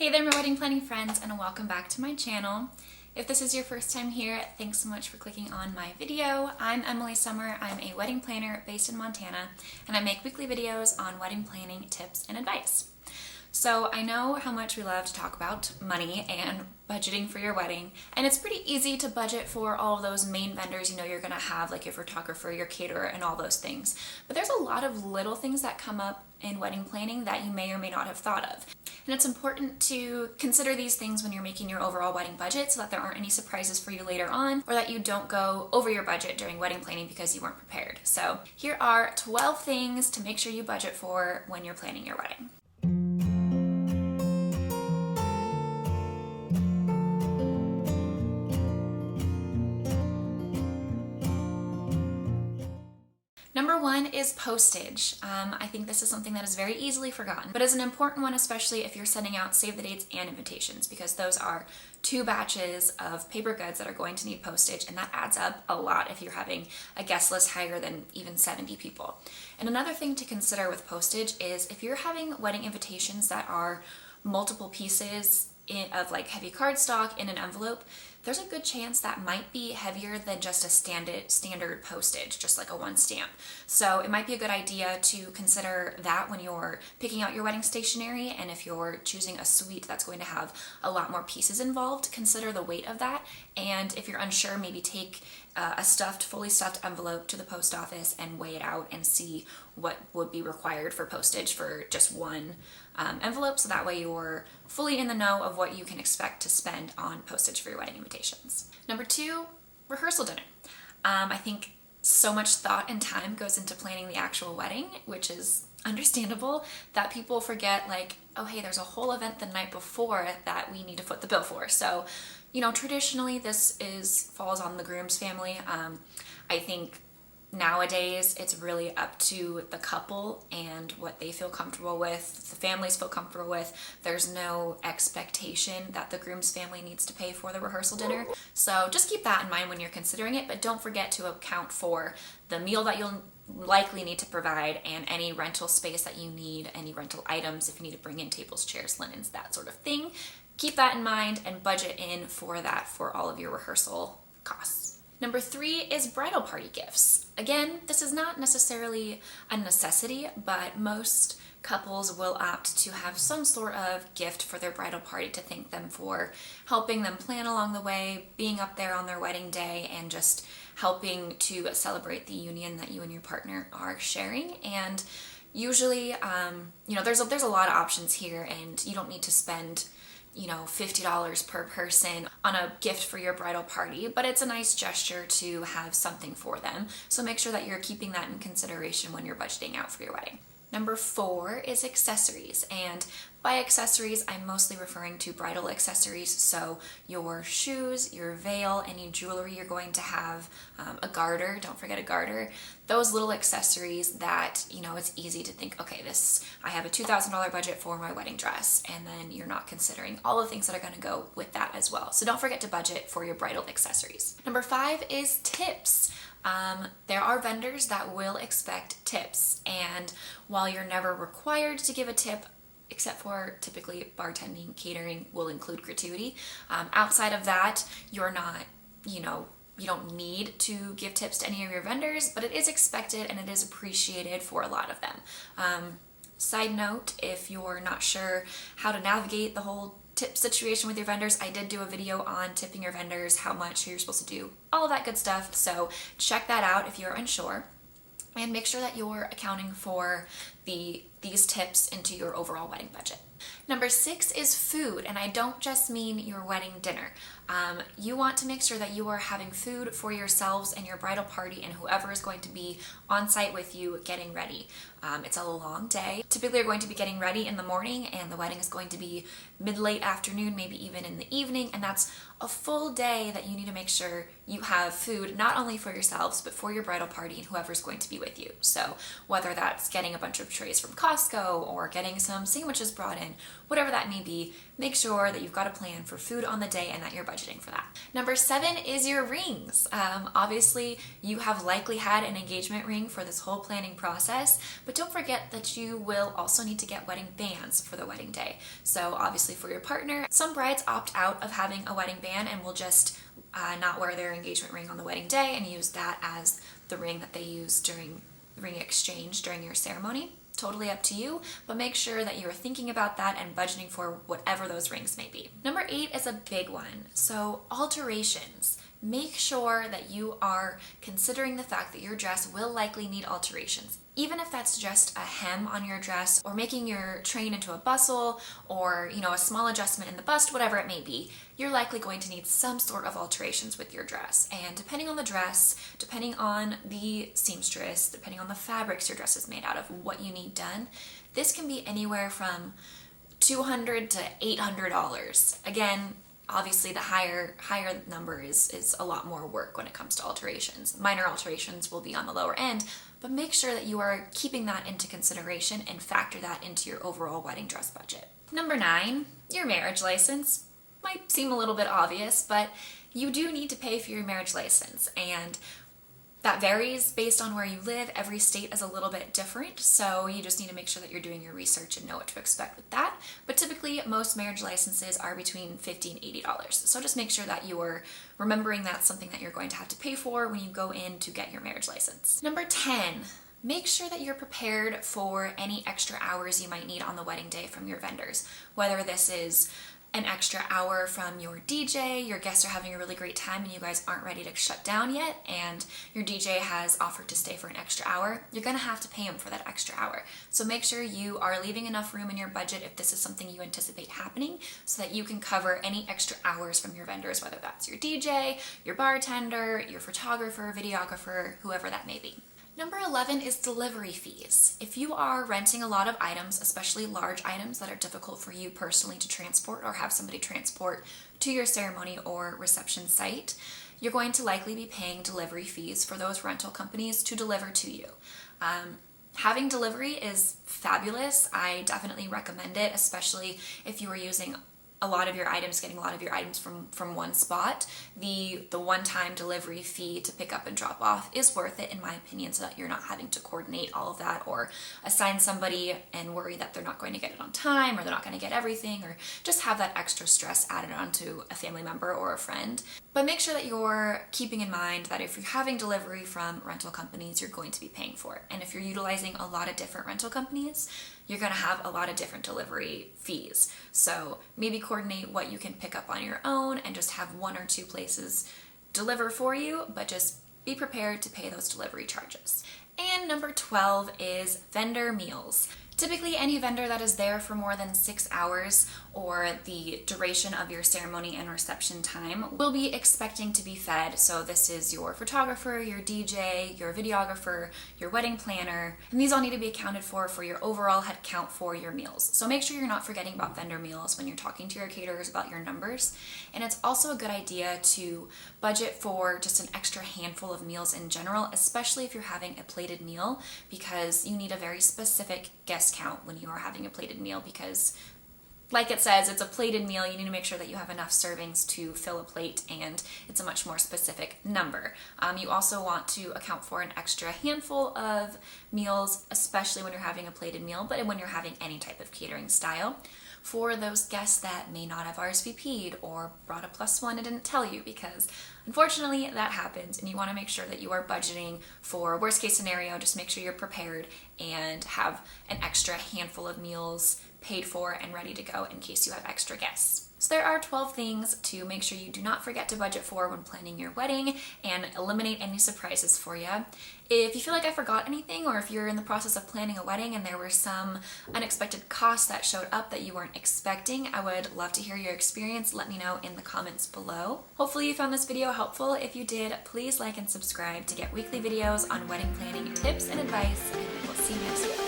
Hey there, my wedding planning friends, and welcome back to my channel. If this is your first time here, thanks so much for clicking on my video. I'm Emily Summer. I'm a wedding planner based in Montana, and I make weekly videos on wedding planning tips and advice. So I know how much we love to talk about money and budgeting for your wedding, and it's pretty easy to budget for all of those main vendors you know you're gonna have, like your photographer, your caterer, and all those things. But there's a lot of little things that come up in wedding planning that you may or may not have thought of. And it's important to consider these things when you're making your overall wedding budget so that there aren't any surprises for you later on, or that you don't go over your budget during wedding planning because you weren't prepared. So here are 12 things to make sure you budget for when you're planning your wedding. Number one is postage. I think this is something that is very easily forgotten, but is an important one, especially if you're sending out save the dates and invitations, because those are two batches of paper goods that are going to need postage, and that adds up a lot if you're having a guest list higher than even 70 people. And another thing to consider with postage is if you're having wedding invitations that are multiple pieces of like heavy cardstock in an envelope, there's a good chance that might be heavier than just a standard postage, just like a one stamp. So it might be a good idea to consider that when you're picking out your wedding stationery, and if you're choosing a suite that's going to have a lot more pieces involved, consider the weight of that. And if you're unsure, maybe take a fully stuffed envelope to the post office and weigh it out and see what would be required for postage for just one envelope, so that way you're fully in the know of what you can expect to spend on postage for your wedding invitations. Number two, rehearsal dinner. I think so much thought and time goes into planning the actual wedding, which is understandable, that people forget, like, oh hey, there's a whole event the night before that we need to foot the bill for. So, you know, traditionally this falls on the groom's family. I think nowadays it's really up to the couple and what they feel comfortable with, the families feel comfortable with. There's no expectation that the groom's family needs to pay for the rehearsal dinner. So just keep that in mind when you're considering it, but don't forget to account for the meal that you'll likely need to provide and any rental space that you need, any rental items, if you need to bring in tables, chairs, linens, that sort of thing. Keep that in mind and budget in for that for all of your rehearsal costs. Number three is bridal party gifts. Again, this is not necessarily a necessity, but most couples will opt to have some sort of gift for their bridal party to thank them for helping them plan along the way, being up there on their wedding day, and just helping to celebrate the union that you and your partner are sharing. And usually, there's a lot of options here, and you don't need to spend $50 per person on a gift for your bridal party, but it's a nice gesture to have something for them. So make sure that you're keeping that in consideration when you're budgeting out for your wedding. Number four is accessories, and by accessories, I'm mostly referring to bridal accessories, so your shoes, your veil, any jewelry you're going to have, a garter, don't forget a garter, those little accessories that, it's easy to think, okay, I have a $2,000 budget for my wedding dress, and then you're not considering all the things that are going to go with that as well. So don't forget to budget for your bridal accessories. Number five is tips. There are vendors that will expect tips, and while you're never required to give a tip, except for typically bartending, catering will include gratuity. Outside of that, you're not, you don't need to give tips to any of your vendors, but it is expected and it is appreciated for a lot of them. Side note, if you're not sure how to navigate the whole tip situation with your vendors, I did do a video on tipping your vendors, how much, who you're supposed to do, all of that good stuff. So check that out if you're unsure, and make sure that you're accounting for these tips into your overall wedding budget. Number six is food, and I don't just mean your wedding dinner. You want to make sure that you are having food for yourselves and your bridal party and whoever is going to be on site with you getting ready. It's a long day. Typically you're going to be getting ready in the morning, and the wedding is going to be mid-late afternoon, maybe even in the evening, and that's a full day that you need to make sure you have food not only for yourselves but for your bridal party and whoever's going to be with you. So whether that's getting a bunch of trays from Costco or getting some sandwiches brought in, whatever that may be. Make sure that you've got a plan for food on the day and that you're budgeting for that. Number 7 is your rings. Obviously, you have likely had an engagement ring for this whole planning process, but don't forget that you will also need to get wedding bands for the wedding day. So obviously for your partner, some brides opt out of having a wedding band and will just not wear their engagement ring on the wedding day and use that as the ring that they use during ring exchange during your ceremony. Totally up to you, but make sure that you are thinking about that and budgeting for whatever those rings may be. Number 8 is a big one. So alterations. Make sure that you are considering the fact that your dress will likely need alterations. Even if that's just a hem on your dress or making your train into a bustle or, a small adjustment in the bust, whatever it may be, you're likely going to need some sort of alterations with your dress. And depending on the dress, depending on the seamstress, depending on the fabrics your dress is made out of, what you need done, this can be anywhere from $200 to $800. Again, obviously the higher number is a lot more work when it comes to alterations. Minor alterations will be on the lower end, but make sure that you are keeping that into consideration and factor that into your overall wedding dress budget. Number 9, your marriage license. Might seem a little bit obvious, but you do need to pay for your marriage license, and that varies based on where you live. Every state is a little bit different, so you just need to make sure that you're doing your research and know what to expect with that. But typically, most marriage licenses are between $50 and $80. So just make sure that you're remembering that's something that you're going to have to pay for when you go in to get your marriage license. Number 10, make sure that you're prepared for any extra hours you might need on the wedding day from your vendors. Whether this is an extra hour from your DJ, your guests are having a really great time and you guys aren't ready to shut down yet, and your DJ has offered to stay for an extra hour, you're gonna have to pay him for that extra hour. So make sure you are leaving enough room in your budget if this is something you anticipate happening so that you can cover any extra hours from your vendors, whether that's your DJ, your bartender, your photographer, videographer, whoever that may be. Number 11 is delivery fees. If you are renting a lot of items, especially large items that are difficult for you personally to transport or have somebody transport to your ceremony or reception site, you're going to likely be paying delivery fees for those rental companies to deliver to you. Having delivery is fabulous. I definitely recommend it, especially if you are using a lot of your items, getting a lot of your items from one spot. The one-time delivery fee to pick up and drop off is worth it, in my opinion, so that you're not having to coordinate all of that or assign somebody and worry that they're not going to get it on time or they're not going to get everything, or just have that extra stress added onto a family member or a friend. But make sure that you're keeping in mind that if you're having delivery from rental companies, you're going to be paying for it. And if you're utilizing a lot of different rental companies, you're going to have a lot of different delivery fees. So maybe coordinate what you can pick up on your own and just have 1 or 2 places deliver for you, but just be prepared to pay those delivery charges. And number 12 is vendor meals. Typically, any vendor that is there for more than 6 hours or the duration of your ceremony and reception time will be expecting to be fed. So this is your photographer, your DJ, your videographer, your wedding planner, and these all need to be accounted for your overall head count for your meals. So make sure you're not forgetting about vendor meals when you're talking to your caterers about your numbers. And it's also a good idea to budget for just an extra handful of meals in general, especially if you're having a plated meal, because you need a very specific guest count when you are having a plated meal, because like it says, it's a plated meal. You need to make sure that you have enough servings to fill a plate, and it's a much more specific number. You also want to account for an extra handful of meals, especially when you're having a plated meal, but when you're having any type of catering style, for those guests that may not have RSVP'd or brought a +1 and didn't tell you, because unfortunately that happens, and you want to make sure that you are budgeting for worst case scenario. Just make sure you're prepared and have an extra handful of meals paid for and ready to go in case you have extra guests. So there are 12 things to make sure you do not forget to budget for when planning your wedding and eliminate any surprises for you. If you feel like I forgot anything, or if you're in the process of planning a wedding and there were some unexpected costs that showed up that you weren't expecting, I would love to hear your experience. Let me know in the comments below. Hopefully you found this video helpful. If you did, please like and subscribe to get weekly videos on wedding planning tips and advice, and we'll see you next week.